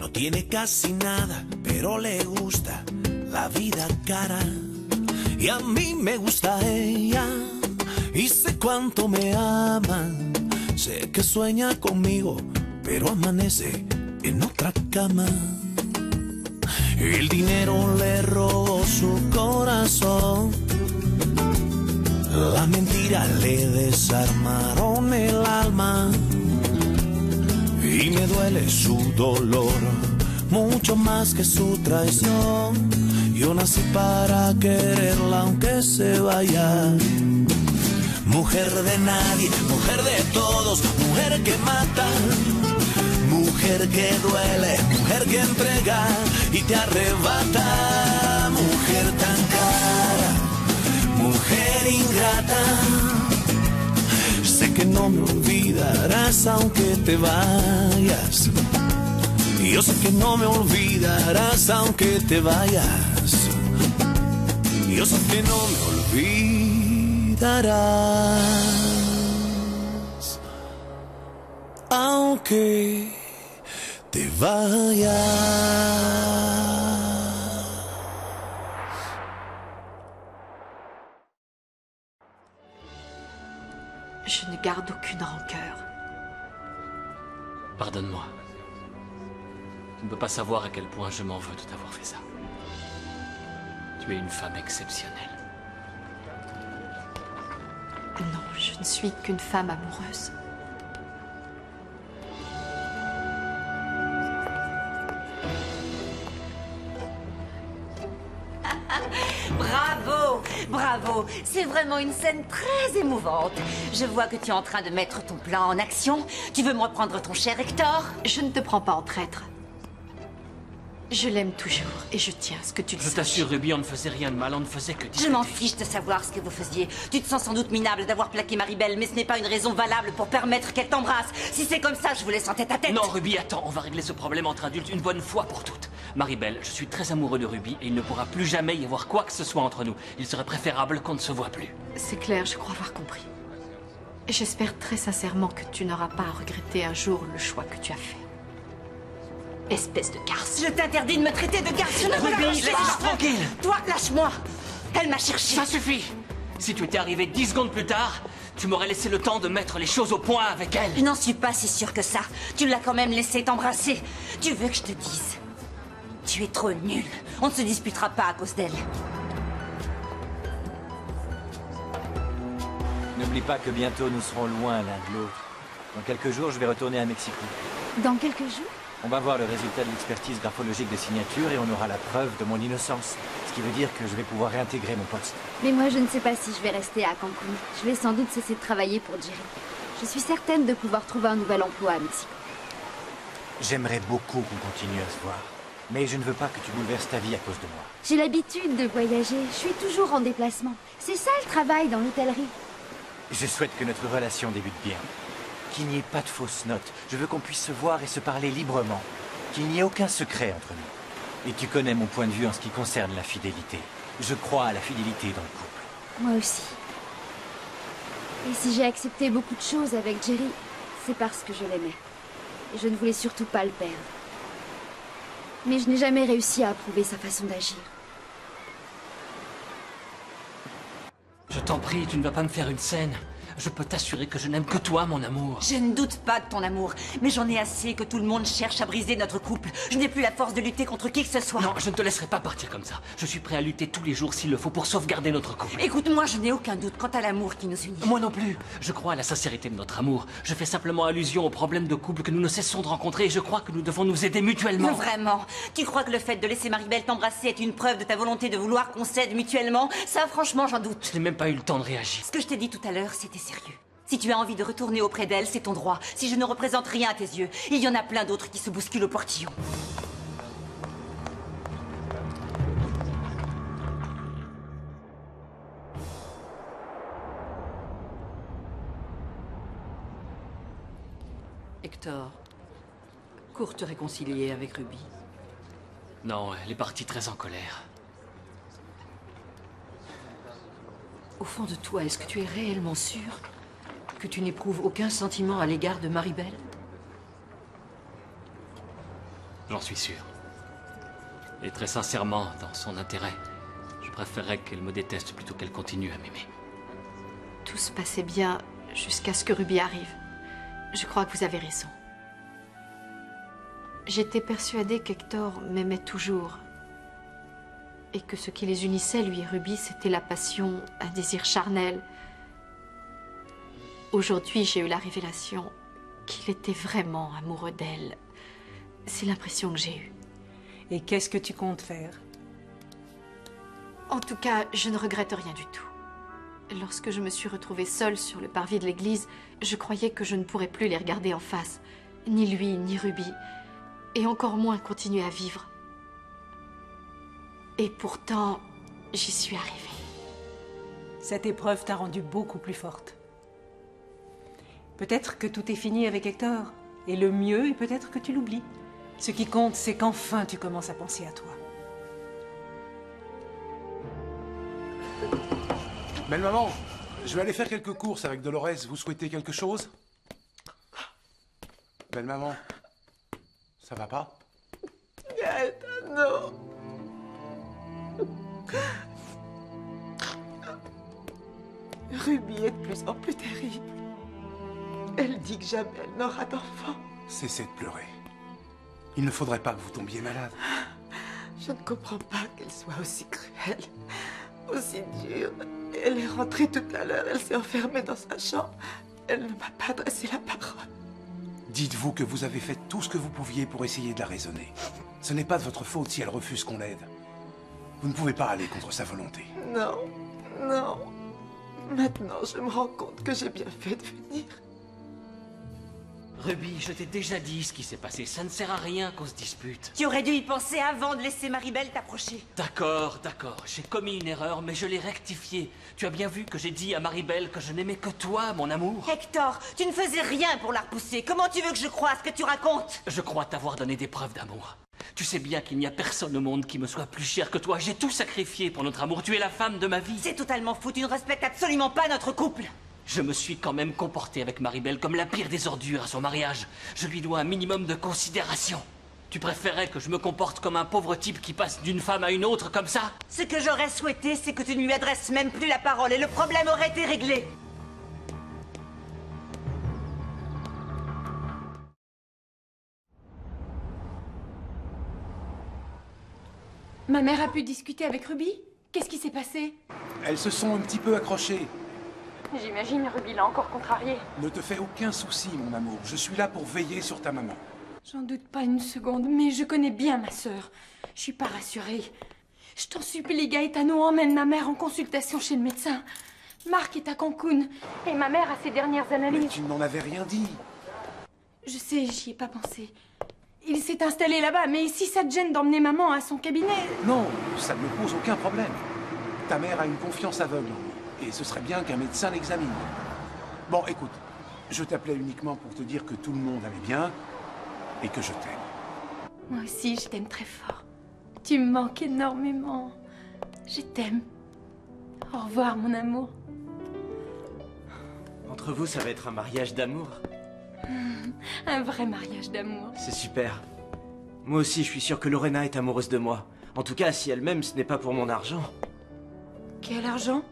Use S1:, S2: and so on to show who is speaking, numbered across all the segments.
S1: No tiene casi nada, pero le gusta la vida cara. Y a mí me gusta ella, y sé cuánto me ama. Sé que sueña conmigo, pero amanece en otra cama. El dinero le robó su corazón, la mentira le desarmaron el alma. Y me duele su dolor, mucho más que su traición. Yo nací para quererla aunque se vaya. Mujer de nadie, mujer de todos, mujer que mata. Mujer que duele, mujer que entrega y te arrebata. Mujer tan cara, mujer ingrata. Sé que no me olvidarás aunque te vayas. Yo sé que no me olvidarás aunque te vayas. Yo sé que no me olvidarás aunque te vayas.
S2: Je ne garde aucune rancœur.
S3: Pardonne-moi. Tu ne peux pas savoir à quel point je m'en veux de t'avoir fait ça. Tu es une femme exceptionnelle.
S2: Non, je ne suis qu'une femme amoureuse.
S4: Bravo, bravo. C'est vraiment une scène très émouvante. Je vois que tu es en train de mettre ton plan en action. Tu veux me reprendre ton cher Hector?
S2: Je ne te prends pas en traître. Je l'aime toujours et je tiens à ce que tu le saches.
S3: Je t'assure, Ruby, on ne faisait rien de mal, on ne faisait que discuter.
S4: Je m'en fiche de savoir ce que vous faisiez. Tu te sens sans doute minable d'avoir plaqué Maribel, mais ce n'est pas une raison valable pour permettre qu'elle t'embrasse. Si c'est comme ça, je vous laisse en tête à tête.
S3: Non, Ruby, attends, on va régler ce problème entre adultes une bonne fois pour toutes. Maribel, je suis très amoureux de Ruby et il ne pourra plus jamais y avoir quoi que ce soit entre nous. Il serait préférable qu'on ne se voit plus.
S2: C'est clair, je crois avoir compris. J'espère très sincèrement que tu n'auras pas à regretter un jour le choix que tu as fait. Espèce de garce.
S4: Je t'interdis de me traiter de garce. Je ne vous
S3: Ruby,
S4: lâche pas.
S3: laisse-moi tranquille.
S4: Toi, lâche-moi. Elle m'a cherché.
S3: Ça suffit. Si tu étais arrivé 10 secondes plus tard, tu m'aurais laissé le temps de mettre les choses au point avec elle.
S4: Je n'en suis pas si sûre que ça. Tu l'as quand même laissé t'embrasser. Tu veux que je te dise? Tu es trop nul. On ne se disputera pas à cause d'elle.
S5: N'oublie pas que bientôt nous serons loin l'un de l'autre. Dans quelques jours, je vais retourner à Mexico.
S6: Dans quelques jours?
S5: On va voir le résultat de l'expertise graphologique des signatures et on aura la preuve de mon innocence. Ce qui veut dire que je vais pouvoir réintégrer mon poste.
S6: Mais moi, je ne sais pas si je vais rester à Cancun. Je vais sans doute cesser de travailler pour Jerry. Je suis certaine de pouvoir trouver un nouvel emploi à Mexico.
S5: J'aimerais beaucoup qu'on continue à se voir. Mais je ne veux pas que tu bouleverses ta vie à cause de moi.
S6: J'ai l'habitude de voyager. Je suis toujours en déplacement. C'est ça le travail dans l'hôtellerie.
S5: Je souhaite que notre relation débute bien. Qu'il n'y ait pas de fausses notes. Je veux qu'on puisse se voir et se parler librement. Qu'il n'y ait aucun secret entre nous. Et tu connais mon point de vue en ce qui concerne la fidélité. Je crois à la fidélité dans le couple.
S6: Moi aussi. Et si j'ai accepté beaucoup de choses avec Jerry, c'est parce que je l'aimais. Et je ne voulais surtout pas le perdre. Mais je n'ai jamais réussi à approuver sa façon d'agir.
S3: Je t'en prie, tu ne vas pas me faire une scène. Je peux t'assurer que je n'aime que toi, mon amour.
S4: Je ne doute pas de ton amour, mais j'en ai assez que tout le monde cherche à briser notre couple. Je n'ai plus la force de lutter contre qui que ce soit.
S3: Non, je ne te laisserai pas partir comme ça. Je suis prêt à lutter tous les jours s'il le faut pour sauvegarder notre couple.
S4: Écoute-moi, je n'ai aucun doute quant à l'amour qui nous unit.
S3: Moi non plus. Je crois à la sincérité de notre amour. Je fais simplement allusion aux problèmes de couple que nous ne cessons de rencontrer et je crois que nous devons nous aider mutuellement.
S4: Mais vraiment? Tu crois que le fait de laisser Maribel t'embrasser est une preuve de ta volonté de vouloir qu'on s'aide mutuellement? Ça, franchement, j'en doute.
S3: Je n'ai même pas eu le temps de réagir.
S4: Ce que je t'ai dit tout à l'heure, c'était sérieux. Si tu as envie de retourner auprès d'elle, c'est ton droit. Si je ne représente rien à tes yeux, il y en a plein d'autres qui se bousculent au portillon.
S7: Hector, cours te réconcilier avec Ruby.
S3: Non, elle est partie très en colère.
S7: Au fond de toi, est-ce que tu es réellement sûr que tu n'éprouves aucun sentiment à l'égard de Maribel?
S3: J'en suis sûr. Et très sincèrement, dans son intérêt, je préférerais qu'elle me déteste plutôt qu'elle continue à m'aimer.
S2: Tout se passait bien jusqu'à ce que Ruby arrive. Je crois que vous avez raison. J'étais persuadée qu'Hector m'aimait toujours. Et que ce qui les unissait, lui et Ruby, c'était la passion, un désir charnel. Aujourd'hui, j'ai eu la révélation qu'il était vraiment amoureux d'elle. C'est l'impression que j'ai eue.
S8: Et qu'est-ce que tu comptes faire?
S2: En tout cas, je ne regrette rien du tout. Lorsque je me suis retrouvée seule sur le parvis de l'église, je croyais que je ne pourrais plus les regarder en face. Ni lui, ni Ruby. Et encore moins continuer à vivre. Et pourtant, j'y suis arrivée.
S8: Cette épreuve t'a rendue beaucoup plus forte. Peut-être que tout est fini avec Hector. Et le mieux est peut-être que tu l'oublies. Ce qui compte, c'est qu'enfin tu commences à penser à toi.
S9: Belle maman, je vais aller faire quelques courses avec Dolores. Vous souhaitez quelque chose? Belle maman, ça va pas?
S10: Gaetano. Ruby est de plus en plus terrible. Elle dit que jamais elle n'aura d'enfant.
S9: Cessez de pleurer. Il ne faudrait pas que vous tombiez malade.
S10: Je ne comprends pas qu'elle soit aussi cruelle, aussi dure. Elle est rentrée tout à l'heure, elle s'est enfermée dans sa chambre. Elle ne m'a pas adressé la parole.
S9: Dites-vous que vous avez fait tout ce que vous pouviez pour essayer de la raisonner. Ce n'est pas de votre faute si elle refuse qu'on l'aide. Vous ne pouvez pas aller contre sa volonté.
S10: Non, non. Maintenant, je me rends compte que j'ai bien fait de venir.
S3: Ruby, je t'ai déjà dit ce qui s'est passé. Ça ne sert à rien qu'on se dispute.
S4: Tu aurais dû y penser avant de laisser Maribel t'approcher.
S3: D'accord, d'accord. J'ai commis une erreur, mais je l'ai rectifiée. Tu as bien vu que j'ai dit à Maribel que je n'aimais que toi, mon amour.
S4: Hector, tu ne faisais rien pour la repousser. Comment tu veux que je croie à ce que tu racontes?
S3: Je crois t'avoir donné des preuves d'amour. Tu sais bien qu'il n'y a personne au monde qui me soit plus cher que toi. J'ai tout sacrifié pour notre amour. Tu es la femme de ma vie.
S4: C'est totalement fou. Tu ne respectes absolument pas notre couple.
S3: Je me suis quand même comporté avec Maribel comme la pire des ordures à son mariage. Je lui dois un minimum de considération. Tu préférais que je me comporte comme un pauvre type qui passe d'une femme à une autre comme ça?
S4: Ce que j'aurais souhaité, c'est que tu ne lui adresses même plus la parole et le problème aurait été réglé.
S11: Ma mère a pu discuter avec Ruby? Qu'est-ce qui s'est passé?
S9: Elles se sont un petit peu accrochées.
S11: J'imagine Ruby l'a encore contrariée.
S9: Ne te fais aucun souci, mon amour. Je suis là pour veiller sur ta maman.
S11: J'en doute pas une seconde, mais je connais bien ma sœur. Je suis pas rassurée. Je t'en supplie, Gaetano, emmène ma mère en consultation chez le médecin. Marc est à Cancun, et ma mère a ses dernières analyses.
S9: Mais tu n'en avais rien dit.
S11: Je sais, j'y ai pas pensé. Il s'est installé là-bas, mais si ça te gêne d'emmener maman à son cabinet...
S9: Non, ça ne me pose aucun problème. Ta mère a une confiance aveugle en lui, et ce serait bien qu'un médecin l'examine. Bon, écoute, je t'appelais uniquement pour te dire que tout le monde allait bien, et que je t'aime.
S11: Moi aussi, je t'aime très fort. Tu me manques énormément. Je t'aime. Au revoir, mon amour.
S12: Entre vous, ça va être un mariage d'amour.
S11: Un vrai mariage d'amour.
S12: C'est super. Moi aussi, je suis sûr que Lorena est amoureuse de moi. En tout cas, si elle m'aime, ce n'est pas pour mon argent.
S11: Quel argent?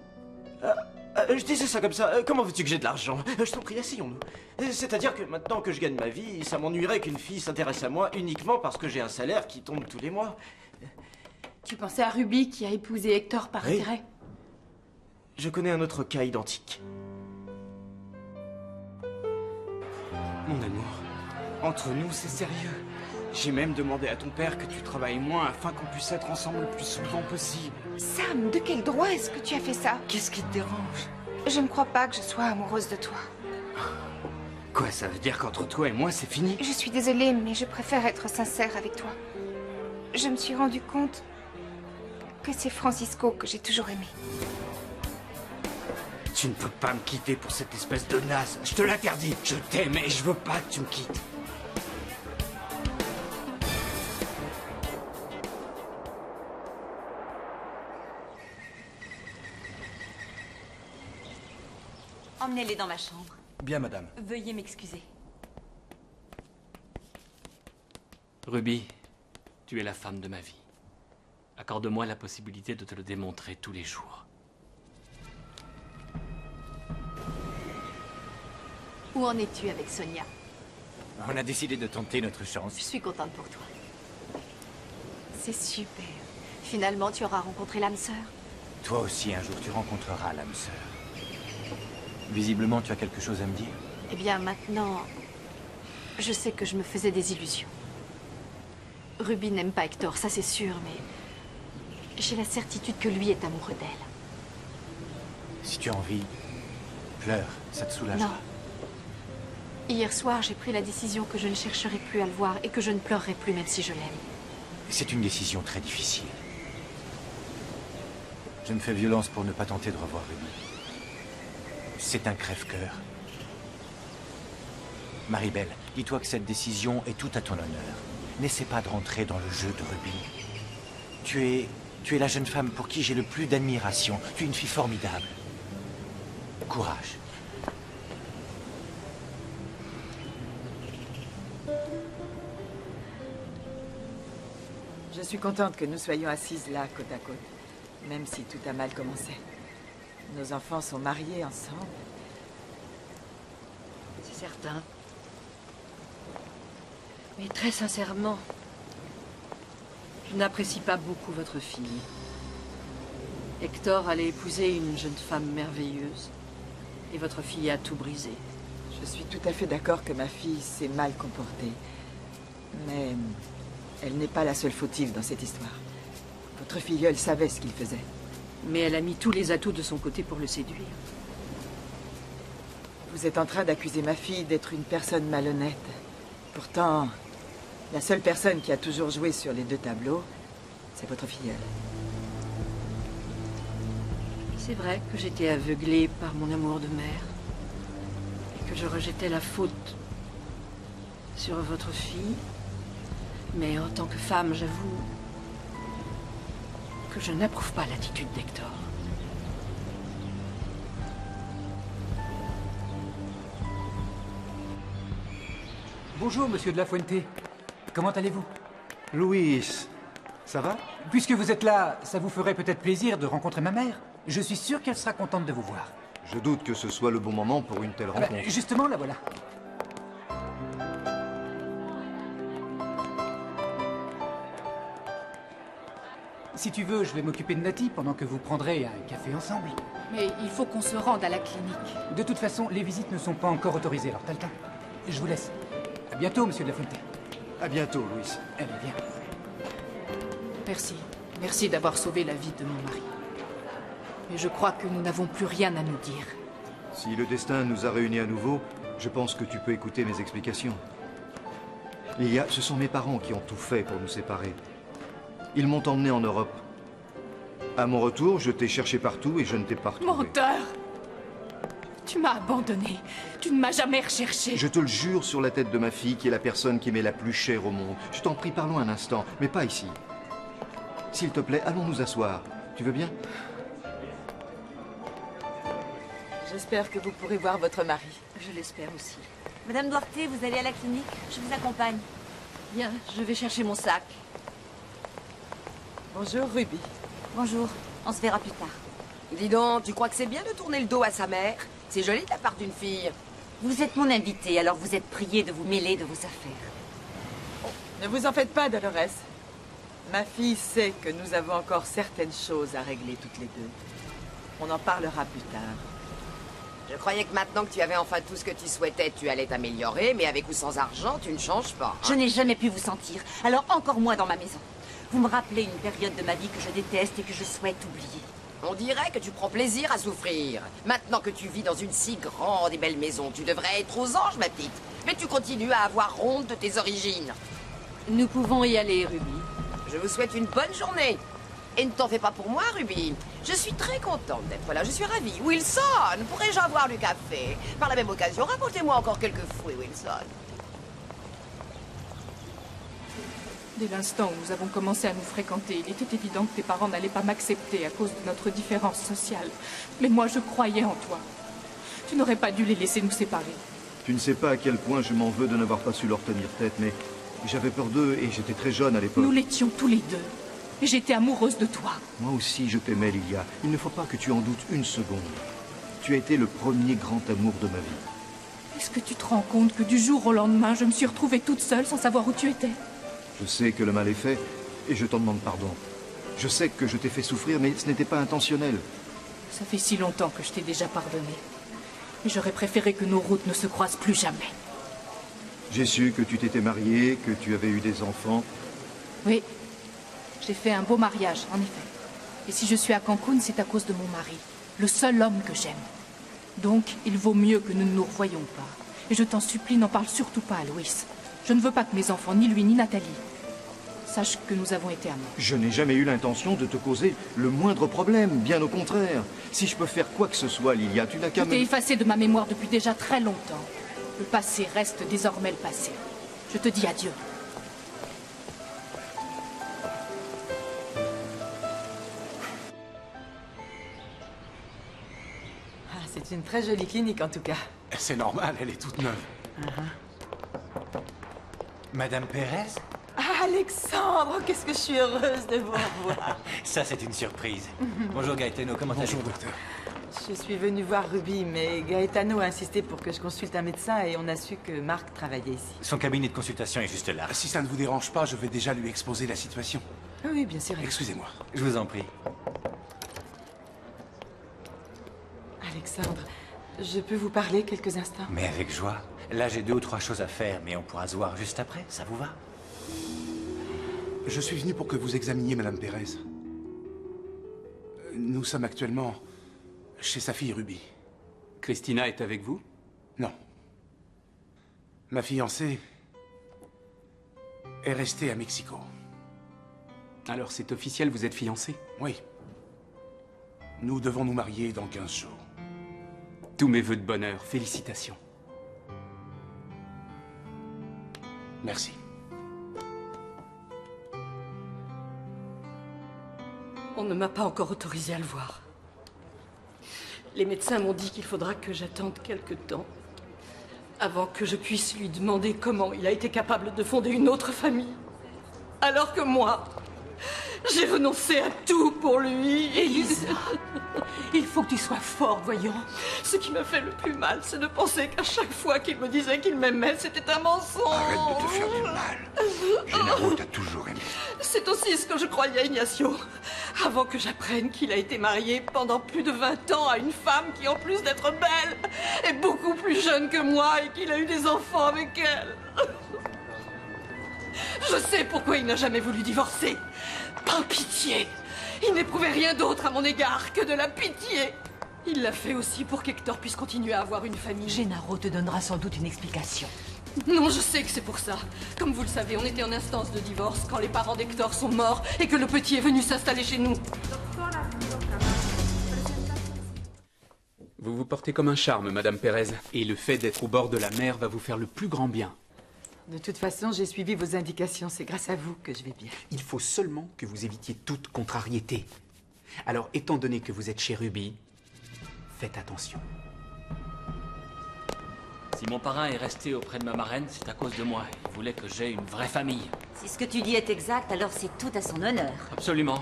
S12: Je disais ça comme ça. Comment veux-tu que j'ai de l'argent? Je t'en prie, asseyons-nous. C'est-à-dire que maintenant que je gagne ma vie, ça m'ennuierait qu'une fille s'intéresse à moi uniquement parce que j'ai un salaire qui tombe tous les mois.
S11: Tu pensais à Ruby qui a épousé Hector par
S12: Oui.
S11: intérêt?
S12: Je connais un autre cas identique.
S13: Mon amour, entre nous, c'est sérieux. J'ai même demandé à ton père que tu travailles moins afin qu'on puisse être ensemble le plus souvent possible.
S14: Sam, de quel droit est-ce que tu as fait ça?
S13: Qu'est-ce qui te dérange?
S14: Je ne crois pas que je sois amoureuse de toi.
S13: Quoi, ça veut dire qu'entre toi et moi, c'est fini?
S14: Je suis désolée, mais je préfère être sincère avec toi. Je me suis rendu compte que c'est Francisco que j'ai toujours aimé.
S13: Tu ne peux pas me quitter pour cette espèce de naze. Je te l'interdis. Je t'aime et je veux pas que tu me quittes.
S4: Emmenez-les dans ma chambre.
S5: Bien, madame.
S4: Veuillez m'excuser.
S3: Ruby, Tu es la femme de ma vie. Accorde-moi la possibilité de te le démontrer tous les jours.
S2: Où en es-tu avec Sonia?
S5: On a décidé de tenter notre chance.
S2: Je suis contente pour toi. C'est super. Finalement, tu auras rencontré l'âme sœur.
S5: Toi aussi, un jour, tu rencontreras l'âme sœur. Visiblement, tu as quelque chose à me dire?
S2: Eh bien, maintenant, je sais que je me faisais des illusions. Ruby n'aime pas Hector, ça c'est sûr, mais j'ai la certitude que lui est amoureux d'elle.
S5: Si tu as envie, pleure, ça te soulagera.
S2: Non. Hier soir, j'ai pris la décision que je ne chercherai plus à le voir et que je ne pleurerai plus même si je l'aime.
S5: C'est une décision très difficile. Je me fais violence pour ne pas tenter de revoir Ruby. C'est un crève-cœur. Maribel, dis-toi que cette décision est tout à ton honneur. N'essaie pas de rentrer dans le jeu de Ruby. Tu es la jeune femme pour qui j'ai le plus d'admiration. Tu es une fille formidable. Courage.
S10: Je suis contente que nous soyons assises là, côte à côte. Même si tout a mal commencé. Nos enfants sont mariés ensemble.
S7: C'est certain. Mais très sincèrement, je n'apprécie pas beaucoup votre fille. Hector allait épouser une jeune femme merveilleuse. Et votre fille a tout brisé.
S10: Je suis tout à fait d'accord que ma fille s'est mal comportée. Mais elle n'est pas la seule fautive dans cette histoire. Votre filleule savait ce qu'il faisait.
S7: Mais elle a mis tous les atouts de son côté pour le séduire.
S10: Vous êtes en train d'accuser ma fille d'être une personne malhonnête. Pourtant, la seule personne qui a toujours joué sur les deux tableaux, c'est votre filleule.
S7: C'est vrai que j'étais aveuglée par mon amour de mère. Et que je rejetais la faute sur votre fille. Mais en tant que femme, j'avoue que je n'approuve pas l'attitude d'Hector.
S15: Bonjour, monsieur de la Fuente. Comment allez-vous?
S16: Louis, ça va?
S15: Puisque vous êtes là, ça vous ferait peut-être plaisir de rencontrer ma mère. Je suis sûr qu'elle sera contente de vous voir.
S16: Je doute que ce soit le bon moment pour une telle rencontre.
S15: Justement, la voilà. Si tu veux, je vais m'occuper de Nati pendant que vous prendrez un café ensemble.
S11: Mais il faut qu'on se rende à la clinique.
S15: De toute façon, les visites ne sont pas encore autorisées, alors t'as le temps. Je vous laisse. À bientôt, monsieur de la Fuente.
S16: À bientôt, Louis.
S15: Allez, viens.
S11: Merci. Merci d'avoir sauvé la vie de mon mari. Mais je crois que nous n'avons plus rien à nous dire.
S16: Si le destin nous a réunis à nouveau, je pense que tu peux écouter mes explications. Ce sont mes parents qui ont tout fait pour nous séparer. Ils m'ont emmené en Europe. À mon retour, je t'ai cherché partout et je ne t'ai pas retrouvé.
S11: Menteur! Tu m'as abandonné. Tu ne m'as jamais recherché.
S16: Je te le jure sur la tête de ma fille, qui est la personne qui m'est la plus chère au monde. Je t'en prie, parlons un instant, mais pas ici. S'il te plaît, allons nous asseoir. Tu veux bien?
S10: J'espère que vous pourrez voir votre mari.
S4: Je l'espère aussi. Madame Duarte, vous allez à la clinique? Je vous accompagne.
S7: Bien, je vais chercher mon sac.
S10: Bonjour, Ruby.
S4: Bonjour, on se verra plus tard.
S17: Dis donc, tu crois que c'est bien de tourner le dos à sa mère? C'est joli de la part d'une fille.
S4: Vous êtes mon invité, alors vous êtes prié de vous mêler de vos affaires.
S10: Ne vous en faites pas, Dolores. Ma fille sait que nous avons encore certaines choses à régler toutes les deux. On en parlera plus tard.
S17: Je croyais que maintenant que tu avais enfin tout ce que tu souhaitais, tu allais t'améliorer, mais avec ou sans argent, tu ne changes pas.
S4: Je n'ai jamais pu vous sentir, alors encore moins dans ma maison. Vous me rappelez une période de ma vie que je déteste et que je souhaite oublier.
S17: On dirait que tu prends plaisir à souffrir. Maintenant que tu vis dans une si grande et belle maison, tu devrais être aux anges, ma petite. Mais tu continues à avoir honte de tes origines.
S7: Nous pouvons y aller, Ruby.
S17: Je vous souhaite une bonne journée. Et ne t'en fais pas pour moi, Ruby. Je suis très contente d'être là, je suis ravie. Wilson, pourrais-je avoir du café? Par la même occasion, rapportez-moi encore quelques fruits, Wilson.
S11: Dès l'instant où nous avons commencé à nous fréquenter, il était évident que tes parents n'allaient pas m'accepter à cause de notre différence sociale. Mais moi, je croyais en toi. Tu n'aurais pas dû les laisser nous séparer.
S16: Tu ne sais pas à quel point je m'en veux de n'avoir pas su leur tenir tête, mais J'avais peur d'eux et j'étais très jeune à l'époque.
S18: Nous l'étions tous les deux. Et j'étais amoureuse de toi.
S16: Moi aussi, je t'aimais, Lilia. Il ne faut pas que tu en doutes une seconde. Tu as été le premier grand amour de ma vie.
S18: Est-ce que tu te rends compte que du jour au lendemain, je me suis retrouvée toute seule sans savoir où tu étais?
S16: Je sais que le mal est fait et je t'en demande pardon. Je sais que je t'ai fait souffrir, mais ce n'était pas intentionnel.
S18: Ça fait si longtemps que je t'ai déjà pardonné. Et j'aurais préféré que nos routes ne se croisent plus jamais.
S16: J'ai su que tu t'étais mariée, que tu avais eu des enfants.
S18: Oui, j'ai fait un beau mariage, en effet. Et si je suis à Cancun, c'est à cause de mon mari, le seul homme que j'aime. Donc, il vaut mieux que nous ne nous revoyions pas. Et je t'en supplie, n'en parle surtout pas à Louis. Je ne veux pas que mes enfants, ni lui, ni Nathalie, sachent que nous avons été amants.
S16: Je n'ai jamais eu l'intention de te causer le moindre problème, bien au contraire. Si je peux faire quoi que ce soit, Lilia, tu n'as qu'à
S18: me... Tu t'es effacé de ma mémoire depuis déjà très longtemps. Le passé reste désormais le passé. Je te dis adieu.
S10: C'est une très jolie clinique, en tout cas.
S9: C'est normal, elle est toute neuve.
S5: Madame Pérez?
S10: Ah, Alexandre, qu'est-ce que je suis heureuse de vous revoir.
S5: Ça, c'est une surprise. Bonjour Gaetano, comment allez-vous?
S9: Bonjour, docteur.
S10: Je suis venue voir Ruby, mais Gaetano a insisté pour que je consulte un médecin et on a su que Marc travaillait ici.
S5: Son cabinet de consultation est juste là.
S9: Si ça ne vous dérange pas, je vais déjà lui exposer la situation.
S10: Oui, bien sûr.
S9: Excusez-moi.
S5: Je vous en prie.
S10: Alexandre, je peux vous parler quelques instants?
S5: Mais avec joie. Là, j'ai 2 ou 3 choses à faire, mais on pourra se voir juste après. Ça vous va?
S9: Je suis venu pour que vous examiniez Madame Pérez. Nous sommes actuellement chez sa fille Ruby.
S13: Christina est avec vous?
S9: Non. Ma fiancée est restée à Mexico.
S13: Alors c'est officiel, vous êtes fiancés?
S9: Oui. Nous devons nous marier dans 15 jours.
S13: Tous mes vœux de bonheur, félicitations.
S9: Merci.
S7: On ne m'a pas encore autorisé à le voir. Les médecins m'ont dit qu'il faudra que j'attende quelque temps avant que je puisse lui demander comment il a été capable de fonder une autre famille. Alors que moi, j'ai renoncé à tout pour lui.
S18: Elisa, il faut que tu sois forte, voyons.
S7: Ce qui m'a fait le plus mal, c'est de penser qu'à chaque fois qu'il me disait qu'il m'aimait, c'était un mensonge.
S19: Arrête de te faire du mal. Gennaro t'a toujours aimé.
S7: C'est aussi ce que je croyais, Ignacio. Avant que j'apprenne qu'il a été marié pendant plus de 20 ans à une femme qui, en plus d'être belle, est beaucoup plus jeune que moi et qu'il a eu des enfants avec elle. Je sais pourquoi il n'a jamais voulu divorcer. Par pitié. Il n'éprouvait rien d'autre à mon égard que de la pitié. Il l'a fait aussi pour qu'Hector puisse continuer à avoir une famille.
S18: Gennaro te donnera sans doute une explication.
S7: Non, je sais que c'est pour ça. Comme vous le savez, on était en instance de divorce quand les parents d'Hector sont morts et que le petit est venu s'installer chez nous.
S13: Vous vous portez comme un charme, Madame Pérez. Et le fait d'être au bord de la mer va vous faire le plus grand bien.
S10: De toute façon, j'ai suivi vos indications. C'est grâce à vous que je vais bien.
S13: Il faut seulement que vous évitiez toute contrariété. Alors, étant donné que vous êtes chez Ruby, faites attention.
S3: Si mon parrain est resté auprès de ma marraine, c'est à cause de moi. Il voulait que j'aie une vraie famille.
S4: Si ce que tu dis est exact, alors c'est tout à son honneur.
S3: Absolument.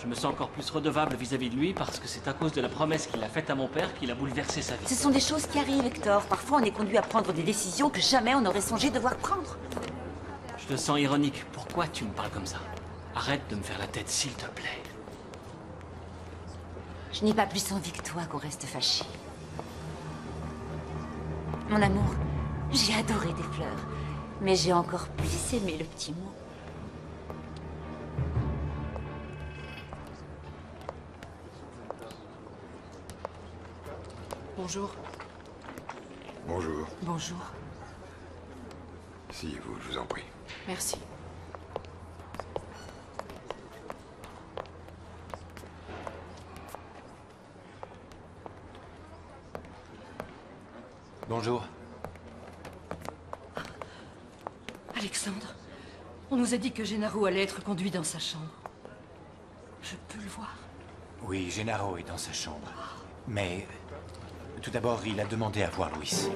S3: Je me sens encore plus redevable vis-à-vis de lui parce que c'est à cause de la promesse qu'il a faite à mon père qu'il a bouleversé sa vie.
S4: Ce sont des choses qui arrivent, Hector. Parfois, on est conduit à prendre des décisions que jamais on n'aurait songé devoir prendre.
S3: Je te sens ironique. Pourquoi tu me parles comme ça? Arrête de me faire la tête, s'il te plaît.
S4: Je n'ai pas plus envie que toi qu'on reste fâchés. Mon amour, j'ai adoré tes fleurs, mais j'ai encore plus aimé le petit mot.
S18: Bonjour.
S19: Bonjour.
S18: Bonjour.
S19: Si, vous, je vous en prie.
S18: Merci.
S5: Bonjour.
S7: Alexandre, on nous a dit que Gennaro allait être conduit dans sa chambre. Je peux le voir?
S5: Oui, Gennaro est dans sa chambre. Mais tout d'abord, il a demandé à voir Louis.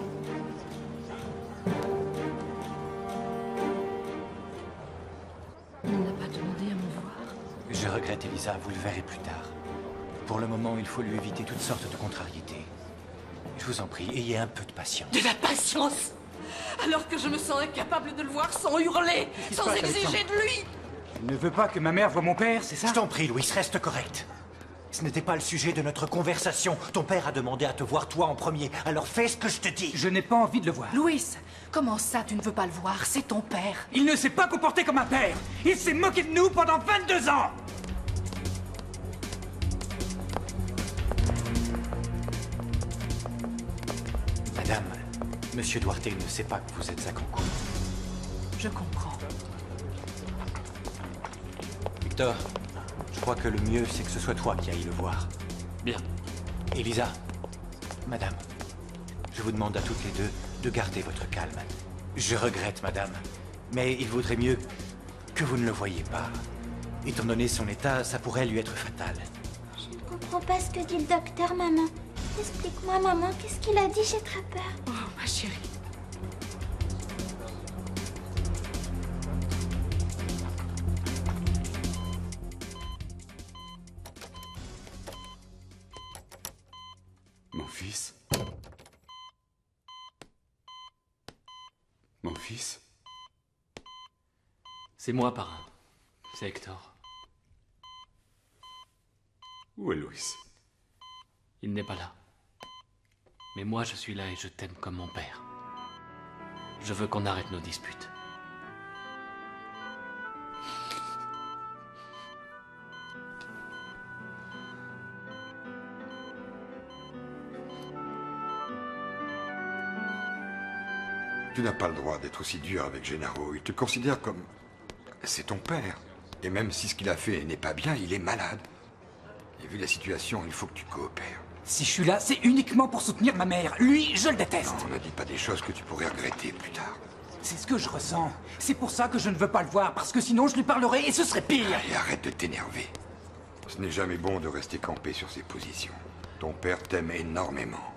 S5: Je regrette, Elisa, vous le verrez plus tard. Pour le moment, il faut lui éviter toutes sortes de contrariétés. Je vous en prie, ayez un peu de patience.
S18: De la patience? Alors que je me sens incapable de le voir sans hurler, sans exiger de lui.
S15: Tu ne veux pas que ma mère voie mon père, c'est ça?
S5: Je t'en prie, Louis, reste correct. Ce n'était pas le sujet de notre conversation. Ton père a demandé à te voir toi en premier, alors fais ce que je te dis.
S15: Je n'ai pas envie de le voir.
S18: Louis, comment ça tu ne veux pas le voir? C'est ton père.
S15: Il ne s'est pas comporté comme un père. Il s'est moqué de nous pendant 22 ans.
S5: Madame, Monsieur Duarte ne sait pas que vous êtes à Cancun.
S18: Je comprends.
S5: Victor, je crois que le mieux, c'est que ce soit toi qui ailles le voir.
S3: Bien.
S5: Elisa, madame, je vous demande à toutes les deux de garder votre calme. Je regrette, madame, mais il vaudrait mieux que vous ne le voyiez pas. Étant donné son état, ça pourrait lui être fatal.
S6: Je ne comprends pas ce que dit le docteur, maman. Explique-moi, maman, qu'est-ce qu'il a dit? J'ai très peur.
S18: Oh, ma chérie.
S19: Mon fils? Mon fils?
S3: C'est moi, parrain. C'est Hector.
S19: Où est Louis?
S3: Il n'est pas là. Mais moi, je suis là et je t'aime comme mon père. Je veux qu'on arrête nos disputes.
S19: Tu n'as pas le droit d'être aussi dur avec Gennaro. Il te considère comme... C'est ton père. Et même si ce qu'il a fait n'est pas bien, il est malade. Et vu la situation, il faut que tu coopères.
S15: Si je suis là, c'est uniquement pour soutenir ma mère. Lui, je le déteste.
S19: Non, ne dis pas des choses que tu pourrais regretter plus tard.
S15: C'est ce que je ressens. C'est pour ça que je ne veux pas le voir, parce que sinon je lui parlerai et ce serait pire.
S19: Allez, arrête de t'énerver. Ce n'est jamais bon de rester campé sur ses positions. Ton père t'aime énormément.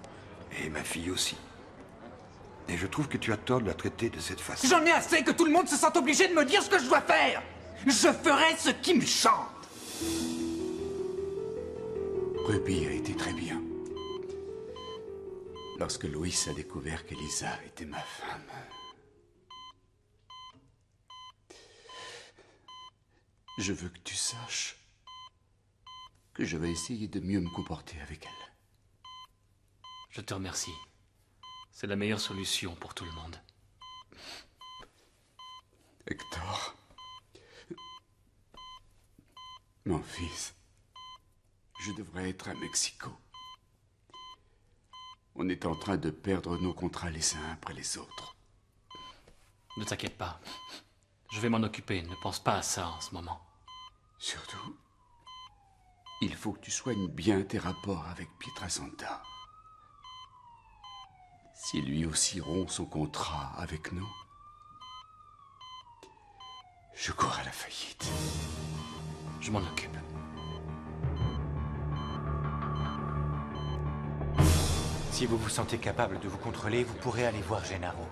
S19: Et ma fille aussi. Et je trouve que tu as tort de la traiter de cette façon.
S15: J'en ai assez que tout le monde se sente obligé de me dire ce que je dois faire. Je ferai ce qui me chante.
S13: Ruby a été très bien. Lorsque Louis a découvert qu'Elisa était ma femme. Je veux que tu saches que je vais essayer de mieux me comporter avec elle.
S3: Je te remercie. C'est la meilleure solution pour tout le monde.
S13: Hector, mon fils, je devrais être à Mexico. On est en train de perdre nos contrats les uns après les autres.
S3: Ne t'inquiète pas. Je vais m'en occuper. Ne pense pas à ça en ce moment.
S13: Surtout, il faut que tu soignes bien tes rapports avec Pietrasanta. Si lui aussi rompt son contrat avec nous, je cours à la faillite.
S3: Je m'en occupe.
S5: Si vous vous sentez capable de vous contrôler, vous pourrez aller voir Gennaro.